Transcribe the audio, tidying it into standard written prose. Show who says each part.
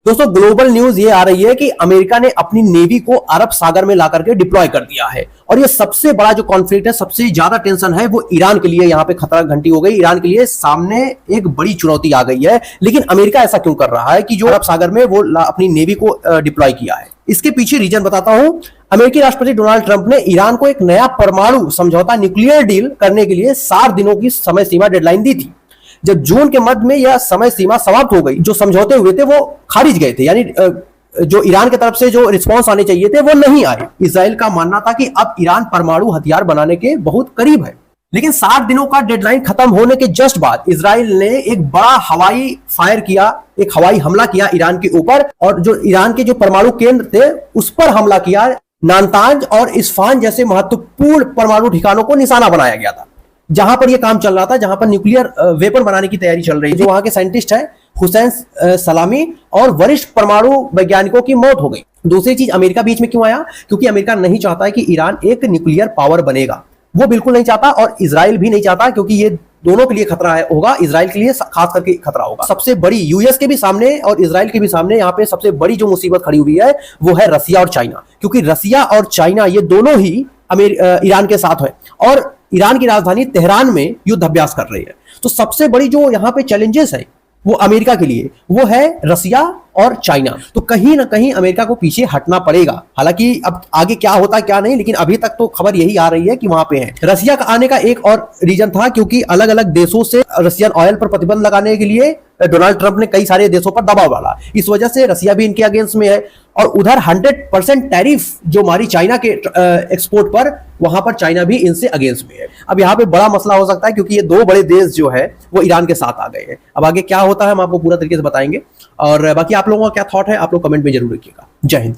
Speaker 1: दोस्तों global news ये आ रही है कि अमेरिका ने अपनी नेवी को अरब सागर में ला करके डिप्लॉय कर दिया है। और ये सबसे बड़ा जो कॉन्फ्लिक्ट है, सबसे ज्यादा टेंशन है वो ईरान के लिए। यहाँ पे खतरा घंटी हो गई, ईरान के लिए सामने एक बड़ी चुनौती आ गई है। लेकिन अमेरिका ऐसा क्यों कर रहा है कि जो अरब सागर में वो अपनी नेवी को डिप्लॉय किया है? इसके पीछे रीजन बताता हूं। अमेरिकी राष्ट्रपति डोनाल्ड ट्रंप ने ईरान को एक नया परमाणु समझौता न्यूक्लियर डील करने के लिए 60 दिनों की समय सीमा डेडलाइन दी थी। जब जून के मध्य में यह समय सीमा समाप्त हो गई, जो समझौते हुए थे वो खारिज गए थे, यानी जो ईरान की तरफ से जो रिस्पॉन्स आने चाहिए थे वो नहीं आए। इजराइल का मानना था कि अब ईरान परमाणु हथियार बनाने के बहुत करीब है। लेकिन 60 दिनों का डेडलाइन खत्म होने के जस्ट बाद इजराइल ने एक बड़ा हवाई फायर किया, एक हवाई हमला किया ईरान के ऊपर। और जो ईरान के जो परमाणु केंद्र थे उस पर हमला किया। नातांज और इस्फान जैसे महत्वपूर्ण परमाणु ठिकानों को निशाना बनाया गया था, जहां पर यह काम चल रहा था, जहां पर न्यूक्लियर वेपन बनाने की तैयारी चल रही है। जो वहां के साइंटिस्ट है हुसैन सलामी और वरिष्ठ परमाणु वैज्ञानिकों की मौत हो गई। दूसरी चीज, अमेरिका बीच में क्यों आया? क्योंकि अमेरिका नहीं चाहता है कि ईरान एक न्यूक्लियर पावर बनेगा, वो बिल्कुल नहीं चाहता। और इजराइल भी नहीं चाहता, क्योंकि ये दोनों के लिए खतरा होगा। इजराइल के लिए खास करके खतरा होगा। सबसे बड़ी यूएस के भी सामने और इजराइल के भी सामने यहाँ पे सबसे बड़ी जो मुसीबत खड़ी हुई है वो है रसिया और चाइना। क्योंकि रसिया और चाइना ये दोनों ही ईरान के साथ है और ईरान की राजधानी तेहरान में युद्ध अभ्यास कर रही है। तो सबसे बड़ी जो यहाँ पे चैलेंजेस है वो अमेरिका के लिए वो है रसिया और चाइना। तो कहीं ना कहीं अमेरिका को पीछे हटना पड़ेगा। हालांकि अब आगे क्या होता है क्या नहीं, लेकिन अभी तक तो खबर यही आ रही है कि वहां पे है। रसिया का आने का एक और रीजन था, क्योंकि अलग अलग देशों से रसियन ऑयल पर प्रतिबंध लगाने के लिए डोनाल्ड ट्रंप ने कई सारे देशों पर दबाव डाला। इस वजह से रसिया भी इनके अगेंस्ट में है। और उधर 100% टैरिफ जो हमारी चाइना के एक्सपोर्ट पर, वहां पर चाइना भी इनसे अगेंस्ट में है। अब यहाँ पे बड़ा मसला हो सकता है, क्योंकि ये दो बड़े देश जो है वो ईरान के साथ आ गए हैं। अब आगे क्या होता है हम आपको पूरा तरीके से बताएंगे। और बाकी आप लोगों का क्या थॉट है आप लोग कमेंट में जरूर लिखिएगा। जय हिंद।